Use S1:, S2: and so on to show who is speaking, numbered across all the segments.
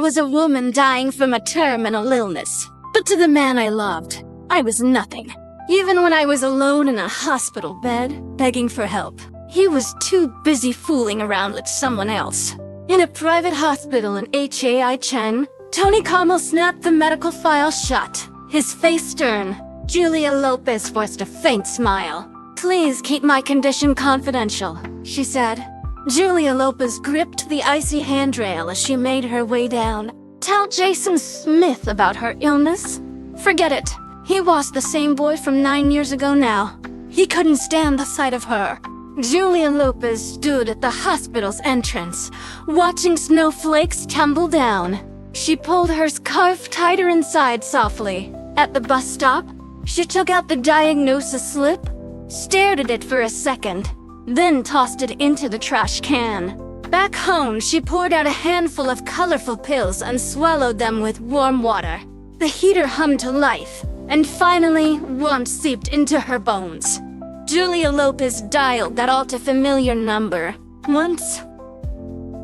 S1: was a woman dying from a terminal illness. But to the man I loved, I was nothing. Even when I was alone in a hospital bed, begging for help, he was too busy fooling around with someone else. In a private hospital in Hai Chen, Tony Carmel snapped the medical file shut, his face stern. Julia Lopez forced a faint smile. "Please keep my condition confidential," she said. Julia Lopez gripped the icy handrail as she made her way down. "Tell Jason Smith about her illness? Forget it. He was the same boy from 9 years ago now. He couldn't stand the sight of her." Julia Lopez stood at the hospital's entrance, watching snowflakes tumble down. She pulled her scarf tighter inside softly. At the bus stop, she took out the diagnosis slip, stared at it for a second, then tossed it into the trash can. Back home, she poured out a handful of colorful pills and swallowed them with warm water. The heater hummed to life, and finally, warmth seeped into her bones. Julia Lopez dialed that all-too-familiar number. Once.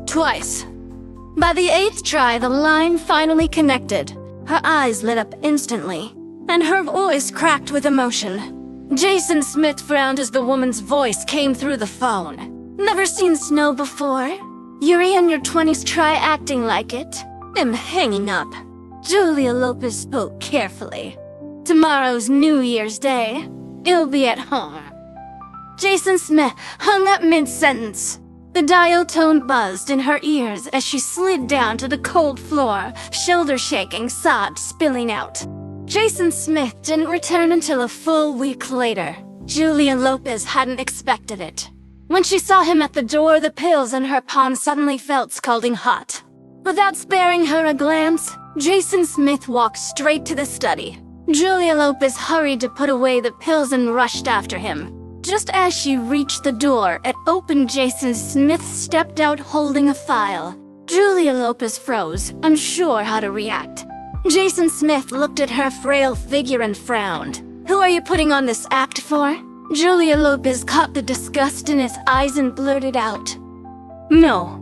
S1: Twice. By the 8th try, the line finally connected. Her eyes lit up instantly, and her voice cracked with emotion. Jason Smith frowned as the woman's voice came through the phone. "Never seen snow before? You're in your 20s, try acting like it. I'm hanging up." Julia Lopez spoke carefully. "Tomorrow's New Year's Day. You'll be at home." Jason Smith hung up mid-sentence. The dial tone buzzed in her ears as she slid down to the cold floor, shoulder-shaking, sobs spilling out. Jason Smith didn't return until a full week later. Julia Lopez hadn't expected it. When she saw him at the door, the pills in her palm suddenly felt scalding hot. Without sparing her a glance, Jason Smith walked straight to the study. Julia Lopez hurried to put away the pills and rushed after him. Just as she reached the door, it opened. Jason Smith stepped out holding a file. Julia Lopez froze, unsure how to react. Jason Smith looked at her frail figure and frowned. "Who are you putting on this act for?" Julia Lopez caught the disgust in his eyes and blurted out, "No."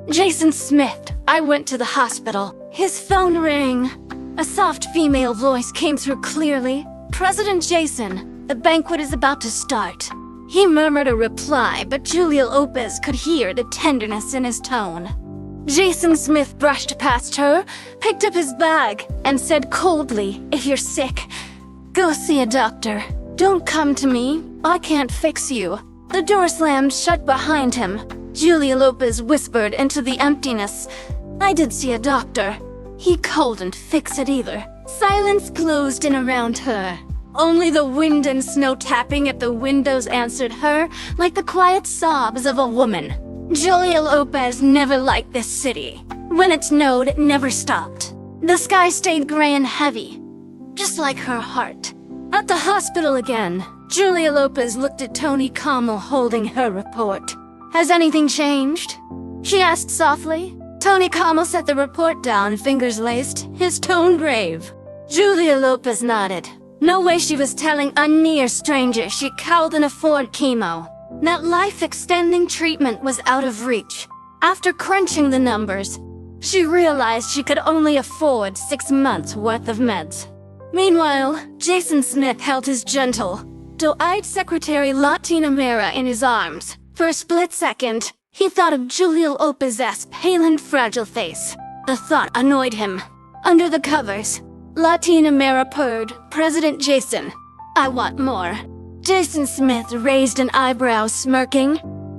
S1: "Jason Smith, I went to the hospital." His phone rang. A soft female voice came through clearly. "President Jason, the banquet is about to start." He murmured a reply, but Julia Lopez could hear the tenderness in his tone. Jason Smith brushed past her, picked up his bag, and said coldly, "If you're sick, go see a doctor. Don't come to me. I can't fix you." The door slammed shut behind him. Julia Lopez whispered into the emptiness, "I did see a doctor. He couldn't fix it either." Silence closed in around her. Only the wind and snow tapping at the windows answered her like the quiet sobs of a woman. Julia Lopez never liked this city. When it snowed, it never stopped. The sky stayed gray and heavy, just like her heart. At the hospital again, Julia Lopez looked at Tony Carmel holding her report. "Has anything changed?" she asked softly. Tony Carmel set the report down, fingers laced, his tone grave. Julia Lopez nodded. No way she was telling a near stranger she couldn't afford chemo. That life-extending treatment was out of reach. After crunching the numbers, she realized she could only afford 6 months' worth of meds. Meanwhile, Jason Smith held his gentle, doe-eyed secretary Latina Mera in his arms. For a split second, he thought of Julia Lopez's pale and fragile face. The thought annoyed him. Under the covers, Latina Mera purred, "President Jason, I want more." Jason Smith raised an eyebrow, smirking.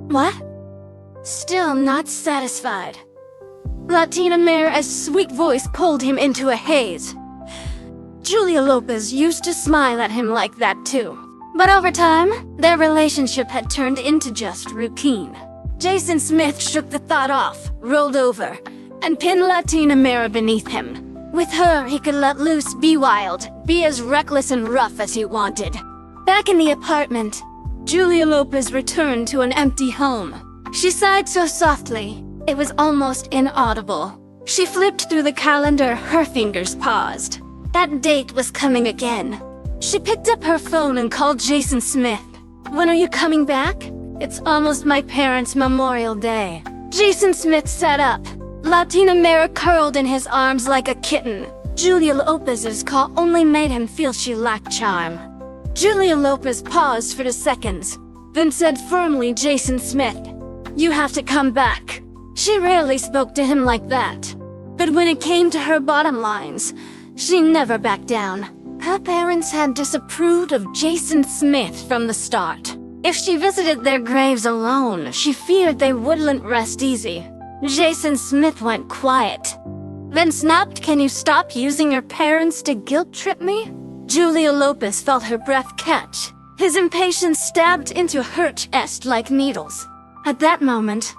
S1: "What?" Still not satisfied. Latina Mera's sweet voice pulled him into a haze. Julia Lopez used to smile at him like that too. But over time, their relationship had turned into just routine. Jason Smith shook the thought off, rolled over, and pinned Latina Mera beneath him. With her, he could let loose, be wild, be as reckless and rough as he wanted. Back in the apartment, Julia Lopez returned to an empty home. She sighed so softly, it was almost inaudible. She flipped through the calendar, her fingers paused. That date was coming again. She picked up her phone and called Jason Smith. "When are you coming back?" "It's almost my parents' Memorial Day." Jason Smith sat up, Latina Mera curled in his arms like a kitten. Julia Lopez's call only made him feel she lacked charm. Julia Lopez paused for 2 seconds, then said firmly, "Jason Smith, you have to come back." She rarely spoke to him like that, but when it came to her bottom lines, she never backed down. Her parents had disapproved of Jason Smith from the start. If she visited their graves alone, she feared they wouldn't rest easy. Jason Smith went quiet, then snapped, "Can you stop using your parents to guilt-trip me?" Julia Lopez felt her breath catch. His impatience stabbed into her chest like needles. At that moment,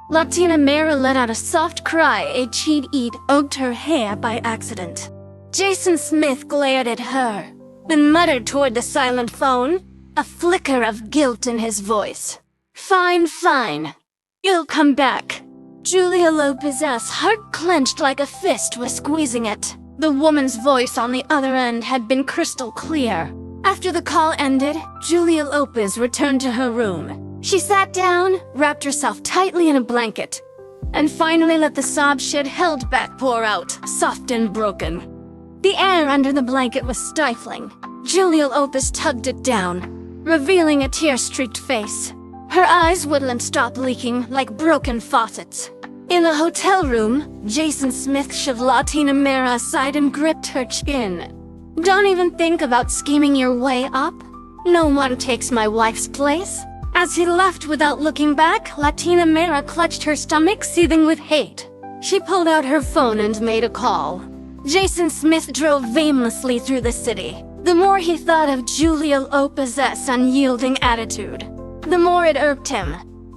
S1: Latina Mera let out a soft cry. She'd ogged her hair by accident. Jason Smith glared at her, then muttered toward the silent phone, a flicker of guilt in his voice. Fine. You'll come back." Julia Lopez's heart clenched like a fist was squeezing it. The woman's voice on the other end had been crystal clear. After the call ended, Julia Lopez returned to her room. She sat down, wrapped herself tightly in a blanket, and finally let the sobs she'd held back pour out, soft and broken. The air under the blanket was stifling. Julia Lopez tugged it down, revealing a tear-streaked face. Her eyes wouldn't stop leaking like broken faucets. In the hotel room, Jason Smith shoved Latina Mera aside and gripped her chin. "Don't even think about scheming your way up. No one takes my wife's place." As he left without looking back, Latina Mera clutched her stomach, seething with hate. She pulled out her phone and made a call. Jason Smith drove aimlessly through the city. The more he thought of Julia Lopez's unyielding attitude, the more it irked him.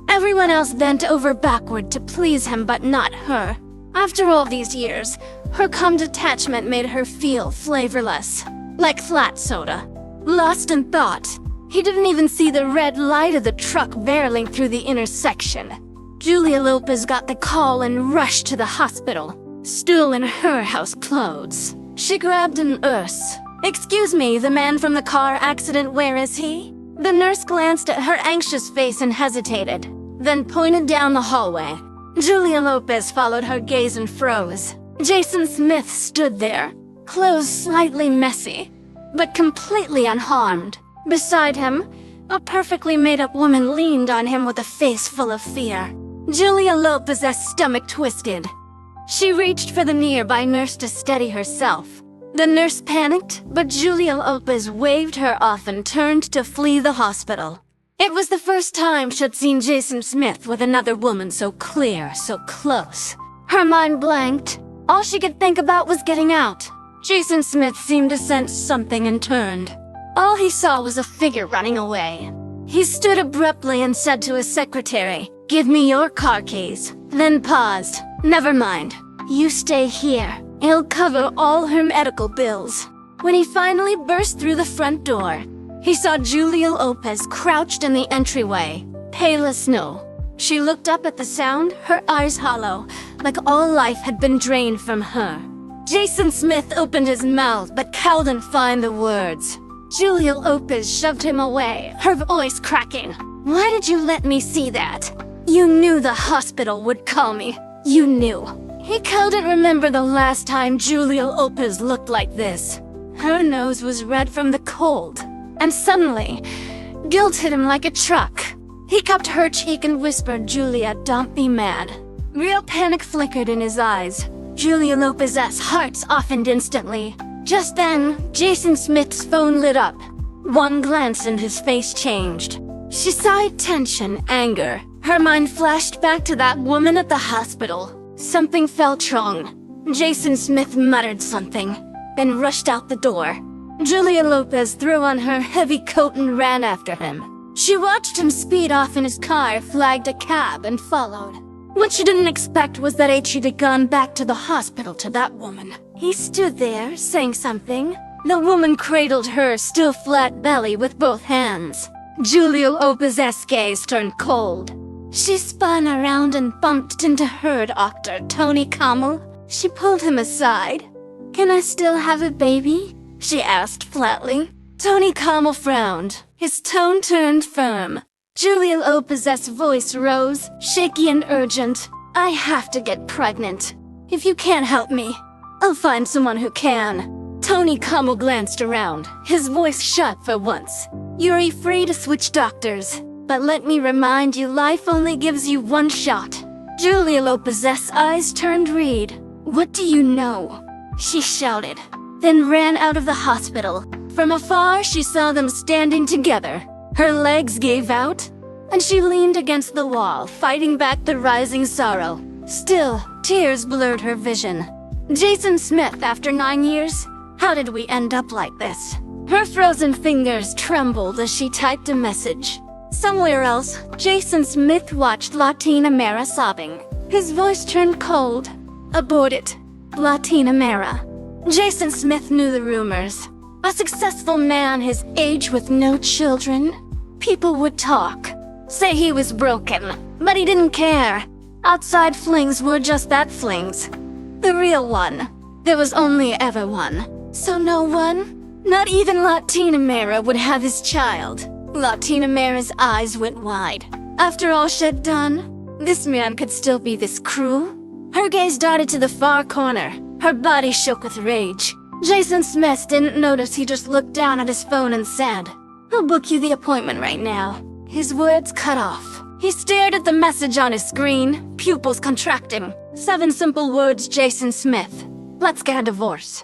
S1: Everyone else bent over backward to please him, but not her. After all these years, her calm detachment made her feel flavorless, like flat soda. Lost in thought, he didn't even see the red light of the truck barreling through the intersection. Julia Lopez got the call and rushed to the hospital, still in her house clothes. She grabbed a nurse. "Excuse me, the man from the car accident, where is he?" The nurse glanced at her anxious face and hesitated, then pointed down the hallway. Julia Lopez followed her gaze and froze. Jason Smith stood there, clothes slightly messy, but completely unharmed. Beside him, a perfectly made-up woman leaned on him with a face full of fear. Julia Lopez's stomach twisted. She reached for the nearby nurse to steady herself. The nurse panicked, but Julia Lopez waved her off and turned to flee the hospital. It was the first time she'd seen Jason Smith with another woman so clear, so close. Her mind blanked. All she could think about was getting out. Jason Smith seemed to sense something and turned. All he saw was a figure running away. He stood abruptly and said to his secretary, "Give me your car keys," then paused. "Never mind. You stay here. He'll cover all her medical bills." When he finally burst through the front door, he saw Julia Lopez crouched in the entryway, pale as snow. She looked up at the sound, her eyes hollow, like all life had been drained from her. Jason Smith opened his mouth but couldn't find the words. Julia Lopez shoved him away, her voice cracking. "Why did you let me see that? You knew the hospital would call me. You knew." He couldn't remember the last time Julia Lopez looked like this. Her nose was red from the cold, and suddenly, guilt hit him like a truck. He cupped her cheek and whispered, "Julia, don't be mad." Real panic flickered in his eyes. Julia Lopez's heart softened instantly. Just then, Jason Smith's phone lit up. One glance and his face changed. She sighed tension, anger. Her mind flashed back to that woman at the hospital. Something felt wrong. Jason Smith muttered something, then rushed out the door. Julia Lopez threw on her heavy coat and ran after him. She watched him speed off in his car, flagged a cab, and followed. What she didn't expect was that she'd have gone back to the hospital to that woman. He stood there, saying something. The woman cradled her still flat belly with both hands. Julia Lopez's gaze turned cold. She spun around and bumped into her doctor, Tony Kamal. She pulled him aside. "Can I still have a baby?" she asked flatly. Tony Kamal frowned. His tone turned firm. Julia Lopez's voice rose, shaky and urgent. I have to get pregnant. If you can't help me, I'll find someone who can. Tony Como glanced around, his voice shut for once. You're free to switch doctors, but let me remind you, life only gives you one shot. Julia Lopez's eyes turned red. What do you know? She shouted, then ran out of the hospital. From afar, she saw them standing together. Her legs gave out, and she leaned against the wall, fighting back the rising sorrow. Still, tears blurred her vision. Jason Smith, after 9 years? How did we end up like this? Her frozen fingers trembled as she typed a message. Somewhere else, Jason Smith watched Latina Mara sobbing. His voice turned cold. Abort it, Latina Mara. Jason Smith knew the rumors. A successful man his age with no children. People would talk, say he was broken, but he didn't care. Outside flings were just that, flings. The real one. There was only ever one. So no one, not even Latina Mara, would have his child. Latina Mara's eyes went wide. After all she'd done, this man could still be this cruel? Her gaze darted to the far corner. Her body shook with rage. Jason Smith didn't notice. He just looked down at his phone and said, "I'll book you the appointment right now." His words cut off. He stared at the message on his screen, pupils contracting. 7 simple words, Jason Smith. Let's get a divorce.